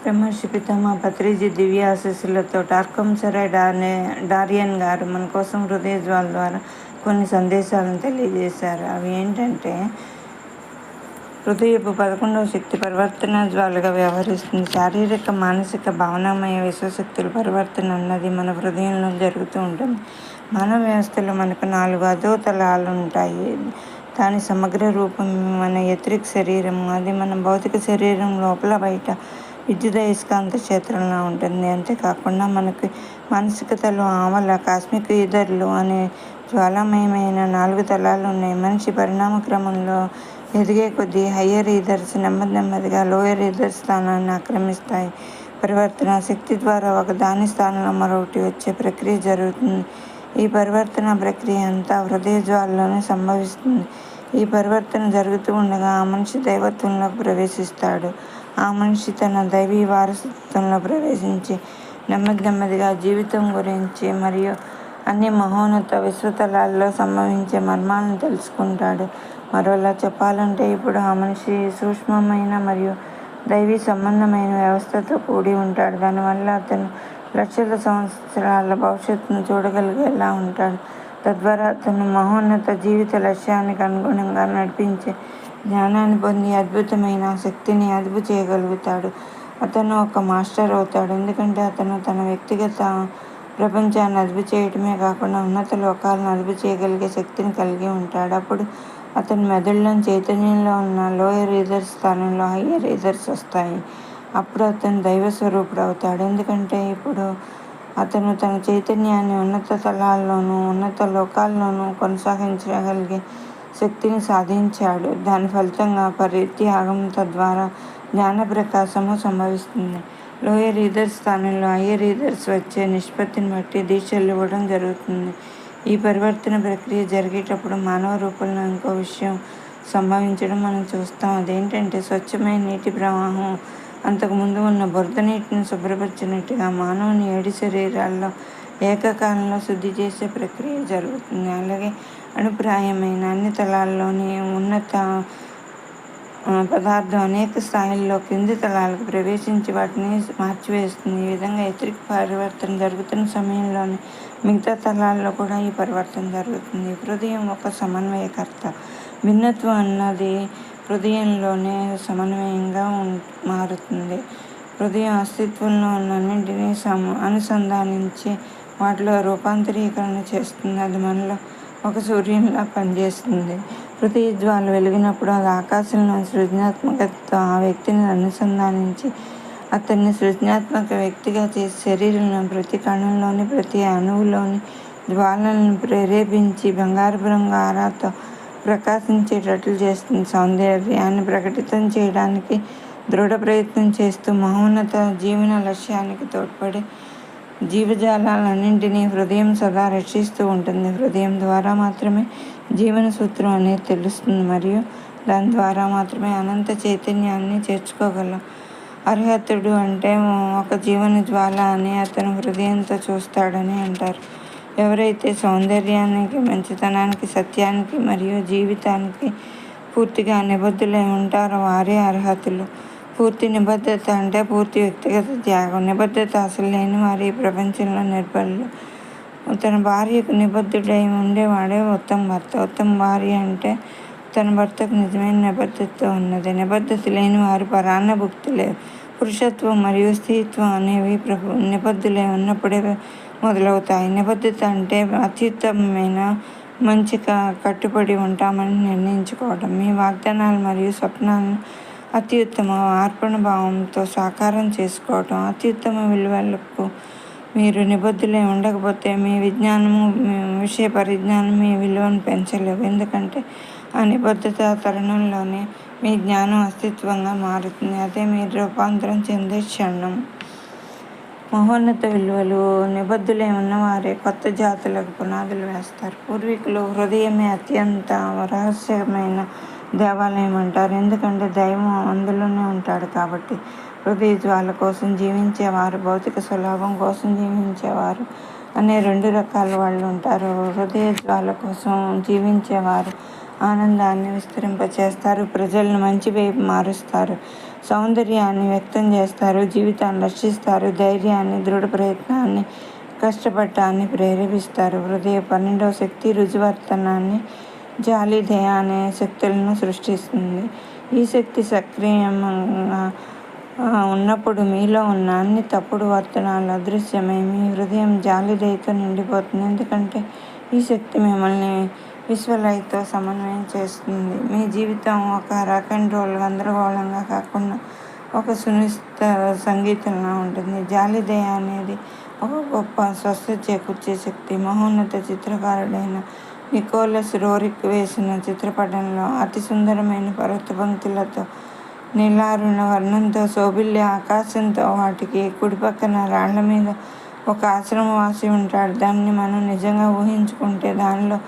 బ్రహ్మర్షి పితామహ పత్రిజీ దివ్య ఆశీస్సులతో టార్కంసరాయ్ డారియన్ గారు మన కోసం హృదయ జ్వాల ద్వారా కొన్ని సందేశాలను తెలియజేశారు. అవి ఏంటంటే, హృదయపు 11వ శక్తి పరివర్తన జ్వాలగా వ్యవహరిస్తుంది. శారీరక, మానసిక, భావనామయ విశ్వశక్తుల పరివర్తన అన్నది మన హృదయంలో జరుగుతూ ఉంటుంది. మానవ వ్యవస్థలో మనకు 4 అధోతలాలుంటాయి. దాని సమగ్ర రూపం మన ఎథరిక్ శరీరము. అది మన భౌతిక శరీరం లోపల బయట విద్యుదయస్కాంత క్షేత్రంలా ఉంటుంది. అంతేకాకుండా మనకు మానసిక తలం ఆవల కాస్మిక్ ఈథర్లు అనే జ్వాలామయమైన 4 తలాలు ఉన్నాయి. మనిషి పరిణామ క్రమంలో ఎదిగే కొద్దీ హయ్యర్ ఈథర్స్ నెమ్మదిగా లోయర్ ఈథర్ స్థానాన్ని ఆక్రమిస్తాయి. పరివర్తన శక్తి ద్వారా ఒక దాని స్థానంలో మరొకటి వచ్చే ప్రక్రియ జరుగుతుంది. ఈ పరివర్తన ప్రక్రియ అంతా హృదయ జ్వాలలోనే సంభవిస్తుంది. ఈ పరివర్తన జరుగుతూ ఉండగా ఆ మనిషి దైవత్వంలోకి ప్రవేశిస్తాడు. ఆ మనిషి తన దైవీ వారసత్వంలో ప్రవేశించి నెమ్మదిగా జీవితం గురించి మరియు అన్ని మహోన్నత విశ్వతలాల్లో సంభవించే మర్మాలను తెలుసుకుంటాడు. మరోలా చెప్పాలంటే, ఇప్పుడు ఆ మనిషి సూక్ష్మమైన మరియు దైవీ సంబంధమైన వ్యవస్థతో కూడి ఉంటాడు. దానివల్ల అతను లక్షల సంవత్సరాల భవిష్యత్తును చూడగలిగేలా ఉంటాడు. తద్వారా అతను మహోన్నత జీవిత లక్ష్యానికి అనుగుణంగా నడిపించే జ్ఞానాన్ని పొంది అద్భుతమైన శక్తిని అదుపు చేయగలుగుతాడు. అతను ఒక మాస్టర్ అవుతాడు, ఎందుకంటే అతను తన వ్యక్తిగత ప్రపంచాన్ని అదుపు చేయటమే కాకుండా ఉన్నత లోకాలను అదుపు చేయగలిగే శక్తిని కలిగి ఉంటాడు. అప్పుడు అతని మెదడులో చైతన్యంలో ఉన్న లోయర్ ఈథర్స్ స్థానంలో హయ్యర్ ఈథర్స్ వస్తాయి. అప్పుడు అతను దైవ స్వరూపుడు అవుతాడు, ఎందుకంటే ఇప్పుడు అతను తన చైతన్యాన్ని ఉన్నత తలాల్లోనూ ఉన్నత లోకాల్లోనూ కొనసాగించగలిగే శక్తిని సాధించాడు. దాని ఫలితంగా పరిత్యాగం, తద్వారా జ్ఞాన ప్రకాశము సంభవిస్తుంది. లోయర్ ఈథర్ స్థానంలో హయ్యర్ ఈథర్స్ వచ్చే నిష్పత్తిని బట్టి దీక్షలు ఇవ్వడం జరుగుతుంది. ఈ పరివర్తన ప్రక్రియ జరిగేటప్పుడు మానవ రూపంలో ఇంకో విషయం సంభవించడం మనం చూస్తాం. అదేంటంటే, స్వచ్ఛమైన నీటి ప్రవాహం అంతకుముందు ఉన్న బురద నీటిని శుభ్రపరిచినట్టుగా మానవుని 7 శరీరాల్లో ఏకకాలంలో శుద్ధి చేసే ప్రక్రియ జరుగుతుంది. అలాగే అణుప్రాయమైన అన్ని తలాల్లోని ఉన్నత పదార్థం అనేక స్థాయిల్లో కింది తలాలకు ప్రవేశించి వాటిని మార్చివేస్తుంది. ఈ విధంగా ఎథరిక్ పరివర్తన జరుగుతున్న సమయంలోనే మిగతా తలాల్లో కూడా ఈ పరివర్తన జరుగుతుంది. హృదయం ఒక సమన్వయకర్త. భిన్నత్వం అన్నది హృదయంలోనే సమన్వయంగా మారుతుంది. హృదయం అస్తిత్వంలో ఉన్న అన్నింటినీ అనుసంధానించి వాటిలో రూపాంతరీకరణ చేస్తుంది. అది మనలో ఒక సూర్యునిలా పనిచేస్తుంది. హృదయ జ్వాల వెలిగినప్పుడు అది ఆకాశంలోని సృజనాత్మకతతో ఆ వ్యక్తిని అనుసంధానించి అతన్ని సృజనాత్మక వ్యక్తిగా చేసి శరీరంలోని ప్రతి కణంలోని ప్రతి అణువులోని జ్వాలలను ప్రేరేపించి బంగారపు రంగు ఆరాతో ప్రకాశించేటట్లు చేస్తుంది. సౌందర్యాన్ని ప్రకటితం చేయడానికి దృఢ ప్రయత్నం చేస్తూ మహోన్నత జీవన లక్ష్యానికి తోడ్పడే జీవజాలాలన్నింటినీ హృదయం సదా రక్షిస్తూ ఉంటుంది. హృదయం ద్వారా మాత్రమే జీవన సూత్రం అనేది తెలుస్తుంది మరియు దాని ద్వారా మాత్రమే అనంత చైతన్యాన్ని చేర్చుకోగలం. అర్హతుడు అంటే ఒక జీవన జ్వాల అని అతను హృదయంతో చూస్తాడని అంటారు. ఎవరైతే సౌందర్యానికి, మంచితనానికి, సత్యానికి మరియు జీవితానికి పూర్తిగా నిబద్ధులై ఉంటారో వారే అర్హతులు. పూర్తి నిబద్ధత అంటే పూర్తి వ్యక్తిగత త్యాగం. నిబద్ధత అసలు లేని వారు ఈ ప్రపంచంలో నిర్బలులు. తన భార్యకు నిబద్ధుడై ఉండేవాడే ఉత్తమ భర్త. ఉత్తమ భార్య అంటే తన భర్తకు నిజమైన నిబద్ధత ఉన్నది. నిబద్ధత లేని వారు పరాన్నభుక్తులే. పురుషత్వం మరియు స్త్రీత్వం అనేవి నిబద్ధులై ఉన్నప్పుడే మొదలవుతాయి. నిబద్ధత అంటే అత్యుత్తమమైన మంచిగా కట్టుబడి ఉంటామని నిర్ణయించుకోవడం. మీ వాగ్దానాలు మరియు స్వప్నాలను అత్యుత్తమ అర్పణ భావంతో సాకారం చేసుకోవటం. అత్యుత్తమ విలువలకు మీరు నిబద్ధులై ఉండకపోతే మీ విజ్ఞానము, విషయ పరిజ్ఞానం మీ విలువను పెంచలేవు, ఎందుకంటే ఆ నిబద్ధత తరుణంలోనే మీ జ్ఞానం అస్తిత్వంగా మారుతుంది. అదే మీరు రూపాంతరం చెందే క్షణం. మహోన్నత విలువలు నిబద్ధులై ఉన్నవారే కొత్త జాతులకు పునాదులు వేస్తారు. పూర్వీకులు హృదయమే అత్యంత రహస్యమైన దేవాలయం అంటారు, ఎందుకంటే దైవం అందులోనే ఉంటాడు కాబట్టి. హృదయ జ్వాల కోసం జీవించేవారు, భౌతిక స్వలాభం కోసం జీవించేవారు అనే 2 రకాల వాళ్ళు ఉంటారు. హృదయ జ్వాల కోసం జీవించేవారు ఆనందాన్ని విస్తరింపచేస్తారు, ప్రజలను మంచి వైపు మారుస్తారు. సౌందర్యాన్ని వ్యక్తం చేస్తారు, జీవితాన్ని రక్షిస్తారు, ధైర్యాన్ని, దృఢ ప్రయత్నాన్ని, కష్టపడటాన్ని ప్రేరేపిస్తారు. హృదయ 12వ శక్తి రుజువర్తనాన్ని, జాలి, దయ అనే శక్తులను సృష్టిస్తుంది. ఈ శక్తి సక్రియంగా ఉన్నప్పుడు మీలో ఉన్న అన్ని తప్పుడు వర్తనాలు అదృశ్యమై మీ హృదయం జాలి, దయతో నిండిపోతుంది. ఎందుకంటే ఈ శక్తి మిమ్మల్ని విశ్వలయతో సమన్వయం చేస్తుంది. మీ జీవితం ఒక రాక్ అండ్ రోల్ గందరగోళంగా కాకుండా ఒక సునిశ్చిత సంగీతంలా ఉంటుంది. జాలి, దయ అనేది ఒక గొప్ప స్వస్థత చేకూర్చే శక్తి. మహోన్నత చిత్రకారుడైన నికోలస్ రోరిక్ వేసిన చిత్రపటంలో అతి సుందరమైన పర్వత పంక్తులతో, నీలారుణ వర్ణంతో, శోభిల్య ఆకాశంతో, వాటికి కుడిపక్కన రాళ్ల మీద ఒక ఆశ్రమవాసి ఉంటాడు. దాన్ని మనం నిజంగా ఊహించుకుంటే దానిలో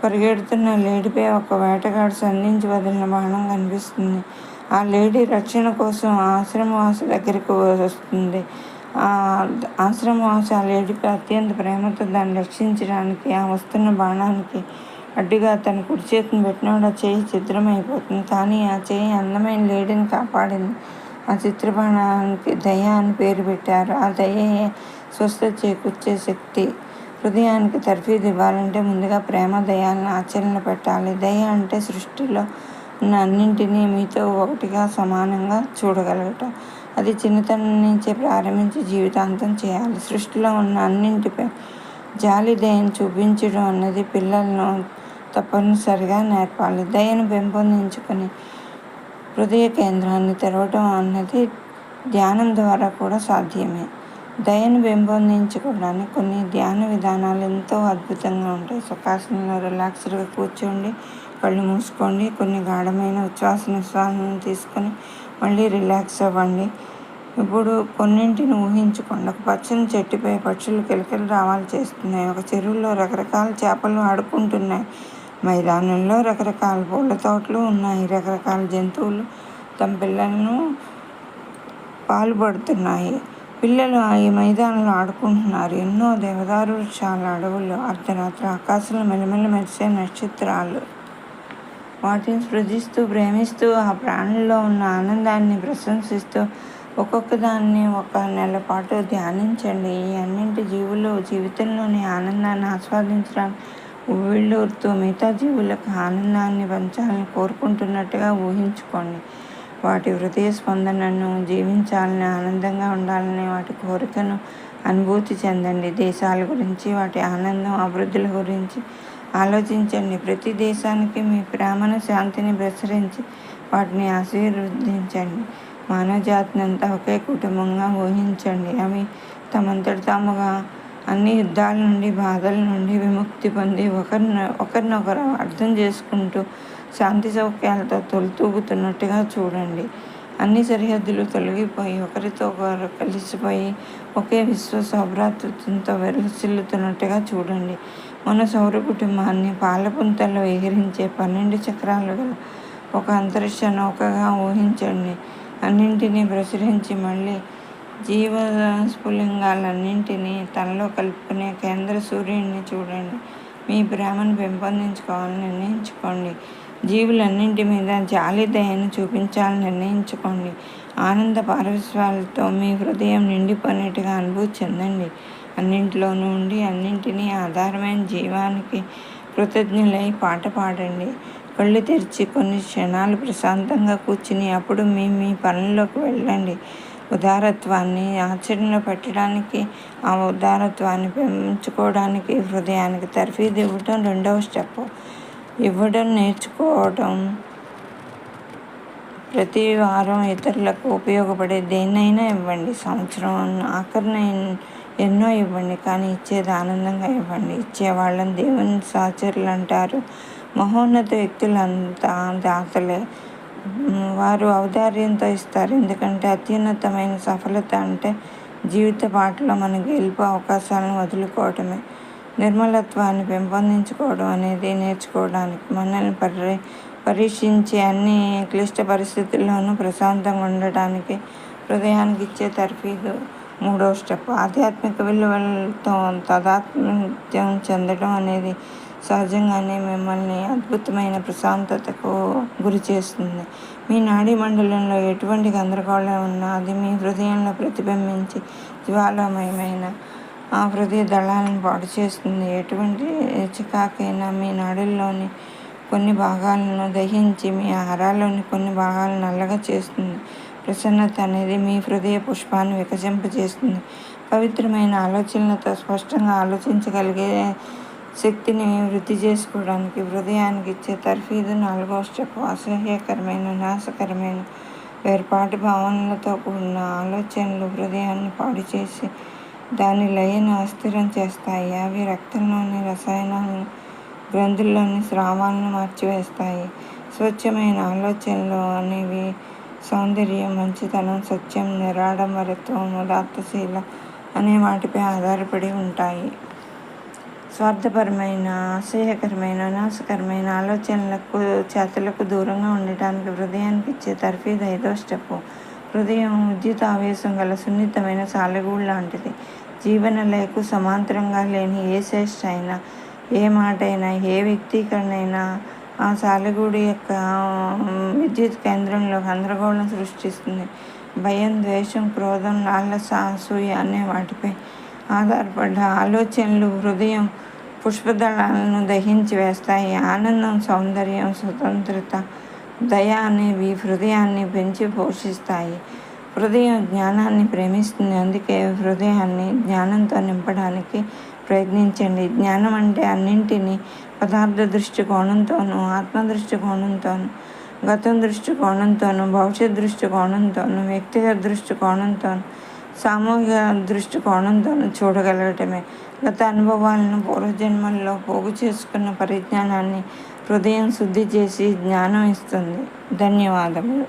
పరిగెడుతున్న లేడీపై ఒక వేటగాడు సంధించి వదిలిన బాణం కనిపిస్తుంది. ఆ లేడీ రక్షణ కోసం ఆ ఆశ్రమవాసి దగ్గరికి వస్తుంది. ఆ ఆశ్రమవాసి ఆ లేడీపై అత్యంత ప్రేమతో దాన్ని రక్షించడానికి ఆ వస్తున్న బాణానికి అడ్డుగా తన కుడి చేతిని పెట్టినప్పుడు ఆ చేయి ఛిద్రమైపోతుంది. కానీ ఆ చేయి అందమైన లేడీని కాపాడింది. ఆ చిత్రబాణానికి దయ అని పేరు పెట్టారు. ఆ దయయే స్వస్థత చేకూర్చే శక్తి. హృదయానికి తర్ఫీదు ఇవ్వాలంటే ముందుగా ప్రేమ, దయాలను ఆచరణ పెట్టాలి. దయ అంటే సృష్టిలో ఉన్న అన్నింటినీ మీతో ఒకటిగా సమానంగా చూడగలగటం. అది చిన్నతనం నుంచే ప్రారంభించి జీవితాంతం చేయాలి. సృష్టిలో ఉన్న అన్నింటిపై జాలి, దయను చూపించడం అన్నది పిల్లలను తప్పనిసరిగా నేర్పాలి. దయను పెంపొందించుకొని హృదయ కేంద్రాన్ని తెరవడం అన్నది ధ్యానం ద్వారా కూడా సాధ్యమే. దయను పెంపొందించుకోవడానికి కొన్ని ధ్యాన విధానాలు ఎంతో అద్భుతంగా ఉంటాయి. సుఖాసనంలో రిలాక్స్డ్గా కూర్చోండి, కళ్ళు మూసుకోండి, కొన్ని గాఢమైన ఉచ్ఛ్వాస నిశ్వాసాలను తీసుకొని మళ్ళీ రిలాక్స్ అవ్వండి. ఇప్పుడు కొన్నింటిని ఊహించుకోండి. ఒక పచ్చని చెట్టుపై పక్షులు కిలకిల రావాలు చేస్తున్నాయి. ఒక చెరువులో రకరకాల చేపలు ఆడుకుంటున్నాయి. మైదానంలో రకరకాల పూల తోటలు ఉన్నాయి. రకరకాల జంతువులు తమ పిల్లలను పాల్పడుతున్నాయి. పిల్లలు ఈ మైదానంలో ఆడుకుంటున్నారు. ఎన్నో దేవదారు వృక్షాల అడవుల్లో అర్ధరాత్రి ఆకాశంలో మెల్లమెల్ల మెరిసే నక్షత్రాలు. వాటిని సృజిస్తూ, ప్రేమిస్తూ, ఆ ప్రాణుల్లో ఉన్న ఆనందాన్ని ప్రశంసిస్తూ ఒక్కొక్క దాన్ని ఒక నెల పాటు ధ్యానించండి. ఈ అన్నింటి జీవులు జీవితంలోని ఆనందాన్ని ఆస్వాదించడానికి ఉవ్విళ్ళూరుతూ మిగతా జీవులకు ఆనందాన్ని పంచాలని కోరుకుంటున్నట్టుగా ఊహించుకోండి. వాటి హృదయ స్పందనను జీవించాలని, ఆనందంగా ఉండాలని వాటి కోరికను అనుభూతి చెందండి. దేశాల గురించి, వాటి ఆనందం, అభివృద్ధుల గురించి ఆలోచించండి. ప్రతి దేశానికి మీ ప్రేమను, శాంతిని ప్రసరించి వాటిని ఆశీర్వదించండి. మానవ జాతిని అంతా ఒకే కుటుంబంగా ఊహించండి. అవి తమంతట తాముగా అన్ని యుద్ధాల నుండి, బాధల నుండి విముక్తి పొంది ఒకరినొకరు అర్థం చేసుకుంటూ శాంతి సౌఖ్యాలతో తొలితూగుతున్నట్టుగా చూడండి. అన్ని సరిహద్దులు తొలగిపోయి ఒకరితో ఒకరు కలిసిపోయి ఒకే విశ్వ సౌభ్రాతృత్వంతో వెలుసిల్లుతున్నట్టుగా చూడండి. మన సౌర కుటుంబాన్ని పాలపుంతల్లో ఎగిరించే 12 చక్రాలు గల ఒక అంతరిక్ష నౌకగా ఊహించండి. అన్నింటినీ ప్రచురించి మళ్ళీ జీవస్ఫులింగాలన్నింటినీ తనలో కలుపుకునే కేంద్ర సూర్యుడిని చూడండి. మీ ప్రేమను పెంపొందించుకోవాలని నిర్ణయించుకోండి. జీవులన్నింటి మీద జాలి, దయను చూపించాలని నిర్ణయించుకోండి. ఆనంద పారవస్యాలతో మీ హృదయం నిండిపోయినట్టుగా అనుభూతి చెందండి. అన్నింటిలోనూ ఉండి అన్నింటినీ ఆధారమైన జీవానికి కృతజ్ఞులై పాట పాడండి. కళ్ళు తెరిచి కొన్ని క్షణాలు ప్రశాంతంగా కూర్చుని అప్పుడు మీ పనుల్లోకి వెళ్ళండి. ఉదారత్వాన్ని ఆచరణలో పెట్టడానికి, ఆ ఉదారత్వాన్ని పెంచుకోవడానికి హృదయానికి తర్ఫీదు ఇవ్వటం 2వ స్టెప్. ఇవ్వడం నేర్చుకోవటం. ప్రతి వారం ఇతరులకు ఉపయోగపడే దేన్నైనా ఇవ్వండి. సంవత్సరం ఆఖరిన ఎన్నో ఇవ్వండి, కానీ ఇచ్చేది ఆనందంగా ఇవ్వండి. ఇచ్చేవాళ్ళని దేవుని సహచరులు అంటారు. మహోన్నత వ్యక్తులంతా దాతలే. వారు ఔదార్యంతో ఇస్తారు. ఎందుకంటే అత్యున్నతమైన సఫలత అంటే జీవిత పాటలో మన గెలుపు అవకాశాలను వదులుకోవటమే. నిర్మలత్వాన్ని పెంపొందించుకోవడం అనేది నేర్చుకోవడానికి, మనల్ని పరీక్షించే అన్ని క్లిష్ట పరిస్థితుల్లోనూ ప్రశాంతంగా ఉండటానికి హృదయానికి ఇచ్చే తర్ఫీదు 3వ స్టెప్. ఆధ్యాత్మిక విలువలతో తాదాత్మ్యం చెందడం అనేది సహజంగానే మిమ్మల్ని అద్భుతమైన ప్రశాంతతకు గురి చేస్తుంది. మీ నాడీ మండలంలో ఎటువంటి గందరగోళం ఉన్నా అది మీ హృదయంలో ప్రతిబింబించి జ్వాలామయమైన ఆ హృదయ దళాలను పాడు చేస్తుంది. ఎటువంటి చికాకైనా మీ నాడుల్లోని కొన్ని భాగాలను దహించి మీ ఆహారాల్లోని కొన్ని భాగాలను నల్లగా చేస్తుంది. ప్రసన్నత అనేది మీ హృదయ పుష్పాన్ని వికసింపజేస్తుంది. పవిత్రమైన ఆలోచనలతో స్పష్టంగా ఆలోచించగలిగే శక్తిని వృద్ధి చేసుకోవడానికి హృదయానికి ఇచ్చే తర్ఫీదు 4వ స్టెప్. అసహ్యకరమైన, నాశకరమైన, వేర్పాటు భావనలతో కూడిన ఆలోచనలు హృదయాన్ని పాడు చేసి దాని లయను అస్థిరం చేస్తాయి. అవి రక్తంలోని రసాయనాలను, గ్రంథుల్లోని స్రావాలను మార్చివేస్తాయి. స్వచ్ఛమైన ఆలోచనలు అనేవి సౌందర్యం, మంచితనం, సత్యం, నిరాడంబరత్వం, ఉదాత్తశీల అనే వాటిపై ఆధారపడి ఉంటాయి. స్వార్థపరమైన, అసహ్యకరమైన, నాశకరమైన ఆలోచనలకు, చేతలకు దూరంగా ఉండటానికి హృదయానికి ఇచ్చే తర్ఫీదు 5వ స్టెప్. హృదయం విద్యుత్ ఆవేశం గల సున్నితమైన సాలెగూడు లాంటిది. జీవనలయకు సమాంతరంగా లేని ఏ చేష్ట అయినా, ఏ మాటైనా, ఏ వ్యక్తీకరణైనా ఆ సాలెగూడు యొక్క విద్యుత్ కేంద్రంలో గందరగోళం సృష్టిస్తుంది. భయం, ద్వేషం, క్రోధం, లాలస, అసూయ అనే వాటిపై ఆధారపడ్డ ఆలోచనలు హృదయం పుష్పదళాలను దహించి వేస్తాయి. ఆనందం, సౌందర్యం, స్వతంత్రత, దయ అనేవి హృదయాన్ని పెంచి పోషిస్తాయి. హృదయం జ్ఞానాన్ని ప్రేమిస్తుంది. అందుకే హృదయాన్ని జ్ఞానంతో నింపడానికి ప్రయత్నించండి. జ్ఞానం అంటే అన్నింటినీ పదార్థ దృష్టికోణంతోనూ, ఆత్మ దృష్టికోణంతోనూ, గతం దృష్టికోణంతోనూ, భవిష్యత్ దృష్టికోణంతోనూ, వ్యక్తిగత దృష్టికోణంతోనూ, సామూహిక దృష్టికోణంతోనూ చూడగలగటమే. గత అనుభవాలను, పూర్వజన్మల్లో పోగు చేసుకున్న పరిజ్ఞానాన్ని హృదయం శుద్ధి చేసి జ్ఞానం ఇస్తుంది. ధన్యవాదములు.